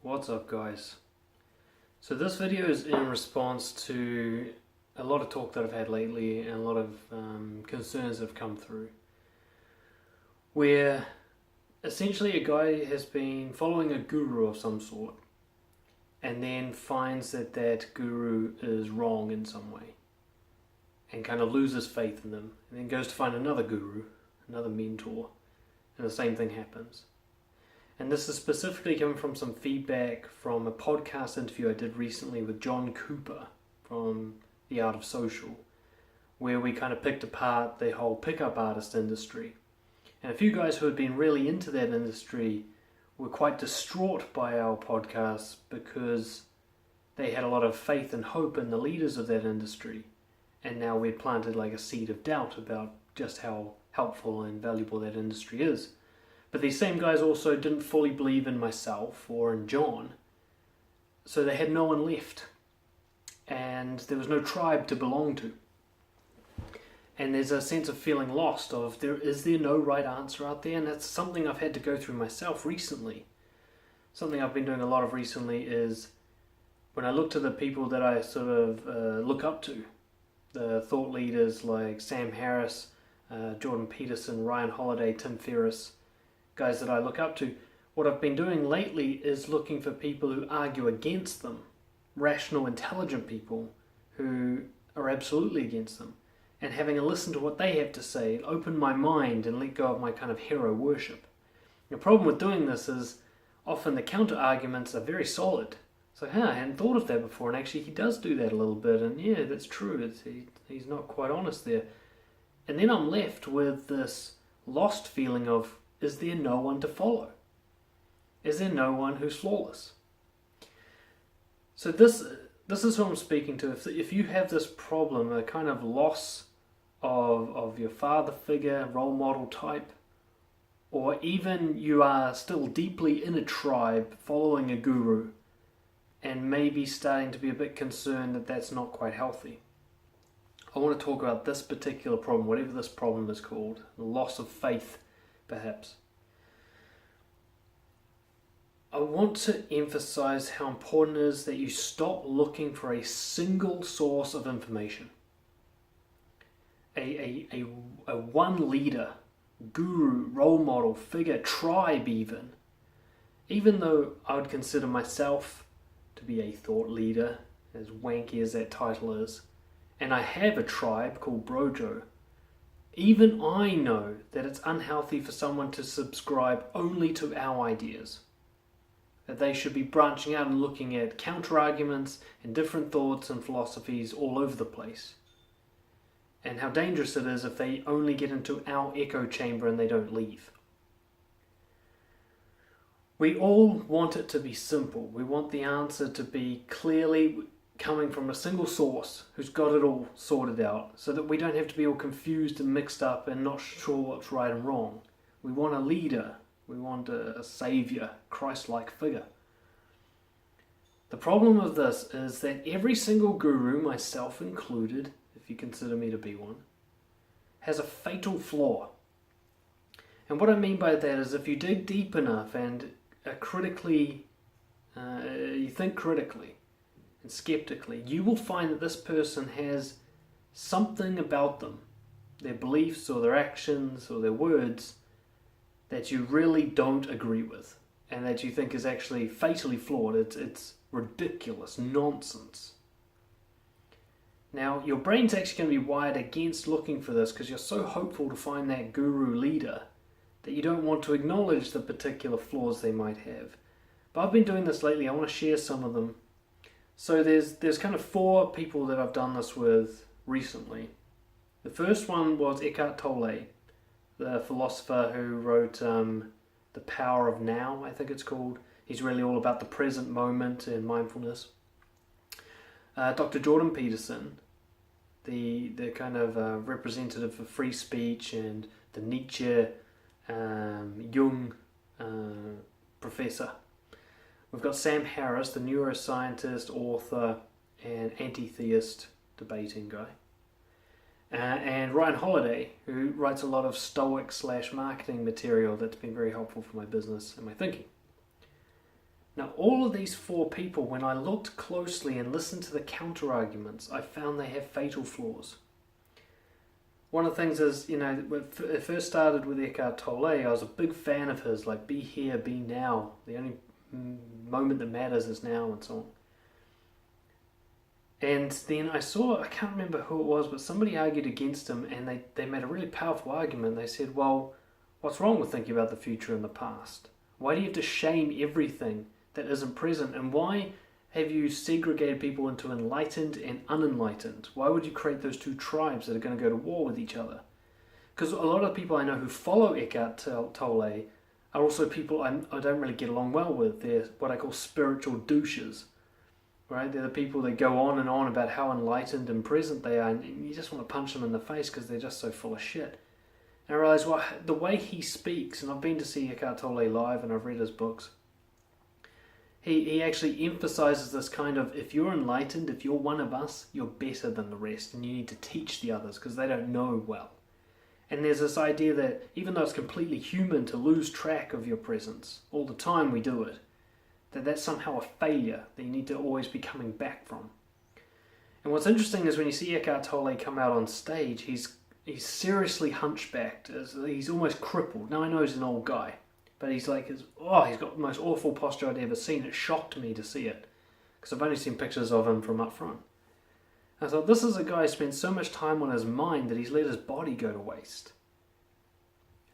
What's up, guys? So this video is in response to a lot of talk that I've had lately and a lot of concerns that have come through, where essentially a guy has been following a guru of some sort and then finds that that guru is wrong in some way and kind of loses faith in them, and then goes to find another guru, another mentor, and the same thing happens. And this is specifically coming from some feedback from a podcast interview I did recently with John Cooper from The Art of Social, where we kind of picked apart the whole pickup artist industry. And a few guys who had been really into that industry were quite distraught by our podcast because they had a lot of faith and hope in the leaders of that industry. And now we'd planted like a seed of doubt about just how helpful and valuable that industry is. But these same guys also didn't fully believe in myself or in John, so they had no one left, and there was no tribe to belong to. And there's a sense of feeling lost, of is there no right answer out there? And that's something I've had to go through myself recently. Something I've been doing a lot of recently is when I look to the people that I sort of look up to, the thought leaders like Sam Harris, Jordan Peterson, Ryan Holiday, Tim Ferriss, guys that I look up to. What I've been doing lately is looking for people who argue against them, rational, intelligent people who are absolutely against them, and having a listen to what they have to say, open my mind and let go of my kind of hero worship. The problem with doing this is often the counter arguments are very solid. So, I hadn't thought of that before, and actually he does do that a little bit, and yeah, that's true, he's not quite honest there. And then I'm left with this lost feeling of, is there no one to follow? Is there no one who's flawless? So this is who I'm speaking to. If you have this problem, a kind of loss of your father figure, role model type, or even you are still deeply in a tribe following a guru and maybe starting to be a bit concerned that that's not quite healthy, I want to talk about this particular problem, whatever this problem is called, the loss of faith, perhaps. I want to emphasize how important it is that you stop looking for a single source of information. A one leader, guru, role model, figure, tribe even though I would consider myself to be a thought leader, as wanky as that title is, and I have a tribe called Brojo, even I know that it's unhealthy for someone to subscribe only to our ideas. That they should be branching out and looking at counter-arguments and different thoughts and philosophies all over the place. And how dangerous it is if they only get into our echo chamber and they don't leave. We all want it to be simple. We want the answer to be clearly coming from a single source who's got it all sorted out, so that we don't have to be all confused and mixed up and not sure what's right and wrong. We want a leader. We want a savior, Christ-like figure. The problem with this is that every single guru, myself included, if you consider me to be one, has a fatal flaw. And what I mean by that is if you dig deep enough and you think critically and skeptically, you will find that this person has something about them, their beliefs or their actions or their words, that you really don't agree with and that you think is actually fatally flawed. It's ridiculous nonsense. Now, your brain's actually going to be wired against looking for this because you're so hopeful to find that guru leader that you don't want to acknowledge the particular flaws they might have. But I've been doing this lately. I want to share some of them. So there's kind of 4 people that I've done this with recently. The first one was Eckhart Tolle, the philosopher who wrote The Power of Now, I think it's called. He's really all about the present moment and mindfulness. Dr. Jordan Peterson, the kind of representative for free speech and the Nietzsche, Jung professor. We've got Sam Harris, the neuroscientist, author, and anti-theist debating guy. And Ryan Holiday, who writes a lot of stoic / marketing material that's been very helpful for my business and my thinking. Now, all of these four people, when I looked closely and listened to the counter-arguments, I found they have fatal flaws. One of the things is, when it first started with Eckhart Tolle, I was a big fan of his, like, be here, be now. The only moment that matters is now, and so on. And then I can't remember who it was, but somebody argued against him, and they made a really powerful argument. They said, well, what's wrong with thinking about the future and the past? Why do you have to shame everything that isn't present? And why have you segregated people into enlightened and unenlightened? Why would you create those two tribes that are going to go to war with each other? Because a lot of people I know who follow Eckhart Tolle are also people I don't really get along well with. They're what I call spiritual douches. Right? They're the people that go on and on about how enlightened and present they are, and you just want to punch them in the face because they're just so full of shit. And I realise, well, the way he speaks, and I've been to see Eckhart Tolle live and I've read his books, he actually emphasises this kind of, if you're enlightened, if you're one of us, you're better than the rest, and you need to teach the others because they don't know well. And there's this idea that even though it's completely human to lose track of your presence, all the time we do it, that's somehow a failure that you need to always be coming back from. And what's interesting is when you see Eckhart Tolle come out on stage, he's seriously hunchbacked. He's almost crippled. Now I know he's an old guy, but he's got the most awful posture I'd ever seen. It shocked me to see it, because I've only seen pictures of him from up front. I thought, this is a guy who spent so much time on his mind that he's let his body go to waste.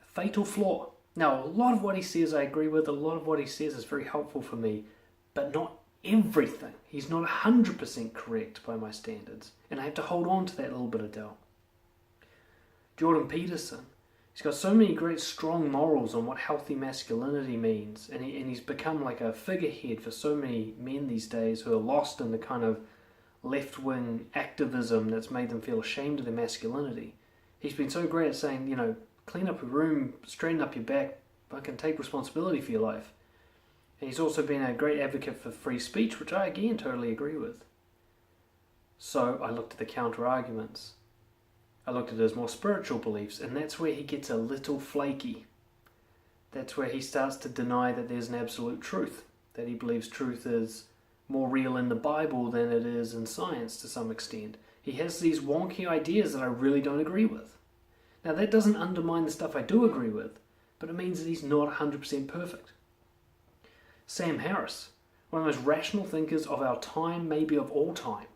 A fatal flaw. Now, a lot of what he says I agree with, a lot of what he says is very helpful for me, but not everything. He's not 100% correct by my standards, and I have to hold on to that little bit of doubt. Jordan Peterson, he's got so many great strong morals on what healthy masculinity means, and he's become like a figurehead for so many men these days who are lost in the kind of left-wing activism that's made them feel ashamed of their masculinity. He's been so great at saying, clean up your room, straighten up your back, fucking take responsibility for your life. And he's also been a great advocate for free speech, which I again totally agree with. So I looked at the counter-arguments. I looked at his more spiritual beliefs, and that's where he gets a little flaky. That's where he starts to deny that there's an absolute truth, that he believes truth is more real in the Bible than it is in science to some extent. He has these wonky ideas that I really don't agree with. Now, that doesn't undermine the stuff I do agree with, but it means that he's not 100% perfect. Sam Harris, one of the most rational thinkers of our time, maybe of all time.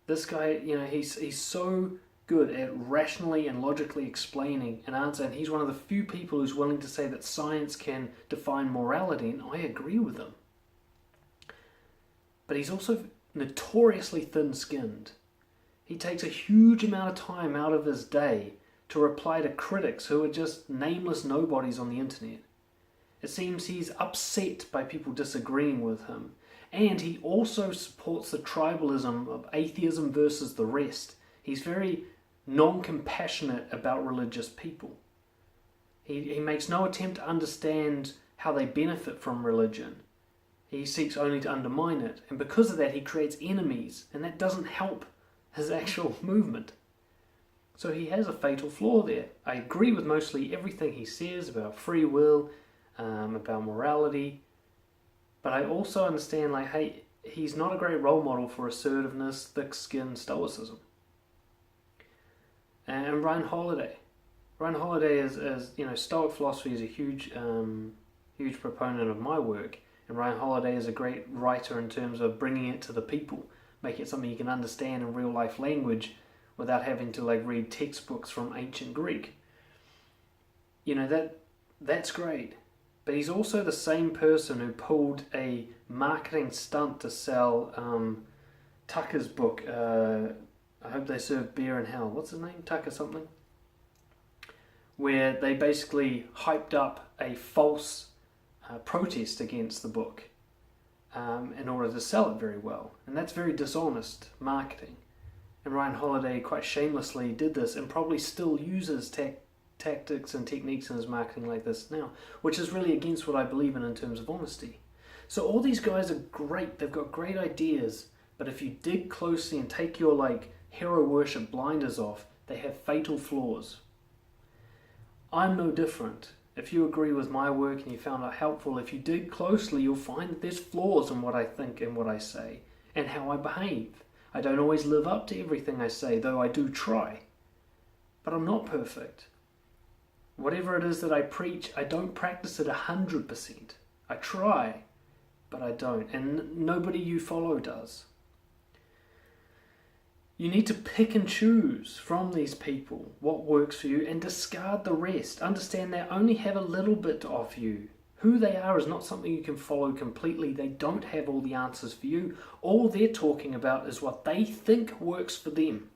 This guy, he's so good at rationally and logically explaining an answer, and he's one of the few people who's willing to say that science can define morality, and I agree with him. But he's also notoriously thin-skinned. He takes a huge amount of time out of his day to reply to critics who are just nameless nobodies on the internet. It seems he's upset by people disagreeing with him, and he also supports the tribalism of atheism versus the rest. He's very non-compassionate about religious people. He makes no attempt to understand how they benefit from religion. He seeks only to undermine it, and because of that he creates enemies, and that doesn't help his actual movement. So he has a fatal flaw there. I agree with mostly everything he says about free will, about morality, but I also understand, hey, he's not a great role model for assertiveness, thick-skinned stoicism. And Ryan Holiday. Ryan Holiday is Stoic philosophy is a huge proponent of my work, and Ryan Holiday is a great writer in terms of bringing it to the people, making it something you can understand in real-life language, without having to read textbooks from ancient Greek. That's great. But he's also the same person who pulled a marketing stunt to sell Tucker's book, I Hope They Serve Beer in Hell. What's his name? Tucker something? Where they basically hyped up a false protest against the book in order to sell it very well. And that's very dishonest marketing. And Ryan Holiday quite shamelessly did this and probably still uses tactics and techniques in his marketing like this now, which is really against what I believe in terms of honesty. So all these guys are great. They've got great ideas, but if you dig closely and take your hero worship blinders off, they have fatal flaws. I'm no different. If you agree with my work and you found it helpful, if you dig closely, you'll find that there's flaws in what I think and what I say, and how I behave. I don't always live up to everything I say, though I do try. But I'm not perfect. Whatever it is that I preach, I don't practice it 100%. I try, but I don't, and nobody you follow does. You need to pick and choose from these people what works for you and discard the rest. Understand they only have a little bit to offer you. Who they are is not something you can follow completely. They don't have all the answers for you. All they're talking about is what they think works for them.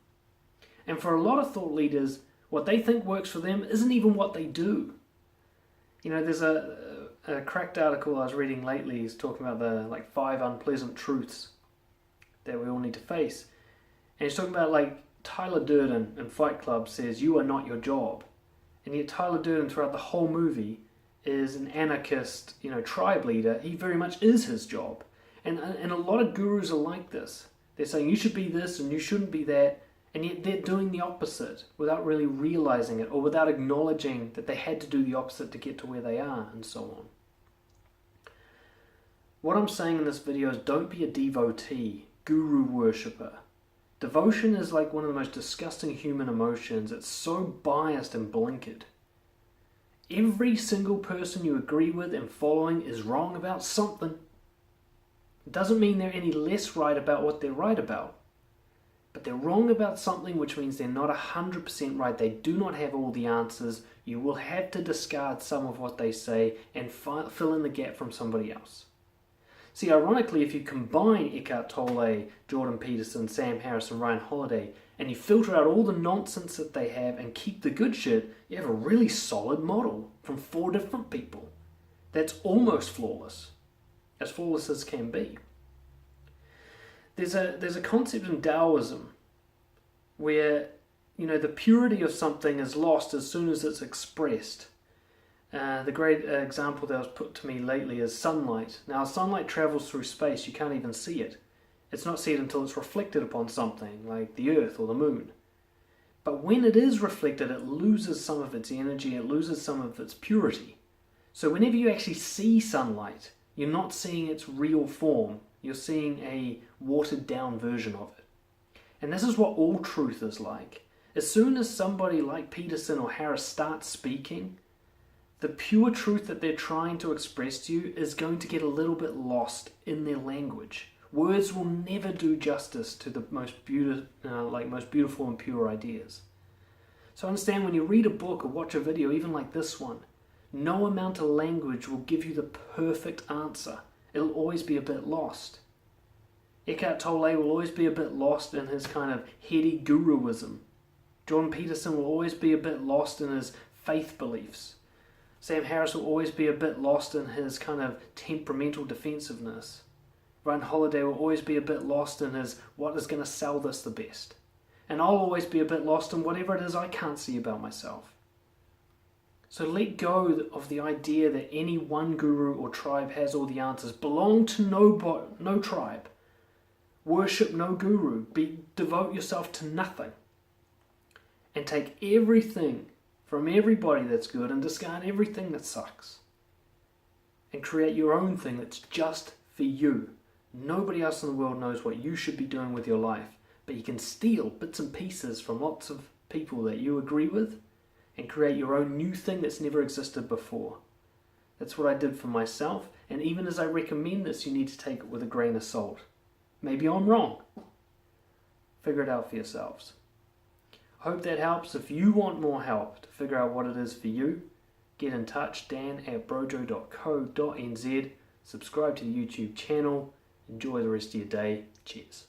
And for a lot of thought leaders, what they think works for them isn't even what they do. You know, there's a cracked article I was reading lately. He's talking about the 5 unpleasant truths that we all need to face. And he's talking about Tyler Durden in Fight Club says, "You are not your job." And yet Tyler Durden throughout the whole movie is an anarchist, tribe leader. He very much is his job. And a lot of gurus are like this. They're saying you should be this and you shouldn't be that. And yet they're doing the opposite without really realizing it or without acknowledging that they had to do the opposite to get to where they are and so on. What I'm saying in this video is don't be a devotee, guru worshipper. Devotion is like one of the most disgusting human emotions. It's so biased and blinkered. Every single person you agree with and following is wrong about something. It doesn't mean they're any less right about what they're right about. But they're wrong about something, which means they're not 100% right. They do not have all the answers. You will have to discard some of what they say and fill in the gap from somebody else. See, ironically, if you combine Eckhart Tolle, Jordan Peterson, Sam Harris, and Ryan Holiday, and you filter out all the nonsense that they have and keep the good shit, you have a really solid model from 4 different people. That's almost flawless as can be. There's a concept in Taoism where, the purity of something is lost as soon as it's expressed. The great example that was put to me lately is sunlight. Now, sunlight travels through space. You can't even see it. It's not seen until it's reflected upon something, like the Earth or the Moon. But when it is reflected, it loses some of its energy, it loses some of its purity. So whenever you actually see sunlight, you're not seeing its real form. You're seeing a watered-down version of it. And this is what all truth is like. As soon as somebody like Peterson or Harris starts speaking, the pure truth that they're trying to express to you is going to get a little bit lost in their language. Words will never do justice to the most beautiful and pure ideas. So understand, when you read a book or watch a video, even like this one, no amount of language will give you the perfect answer. It'll always be a bit lost. Eckhart Tolle will always be a bit lost in his kind of heady guruism. Jordan Peterson will always be a bit lost in his faith beliefs. Sam Harris will always be a bit lost in his kind of temperamental defensiveness. Ryan Holiday will always be a bit lost in his what is going to sell this the best. And I'll always be a bit lost in whatever it is I can't see about myself. So let go of the idea that any one guru or tribe has all the answers. Belong to no tribe. Worship no guru. Devote yourself to nothing. And take everything from everybody that's good and discard everything that sucks. And create your own thing that's just for you. Nobody else in the world knows what you should be doing with your life, but you can steal bits and pieces from lots of people that you agree with and create your own new thing that's never existed before. That's what I did for myself, and even as I recommend this, you need to take it with a grain of salt. Maybe I'm wrong. Figure it out for yourselves. I hope that helps. If you want more help to figure out what it is for you, get in touch, dan@brojo.co.nz. Subscribe to the YouTube channel. Enjoy the rest of your day. Cheers.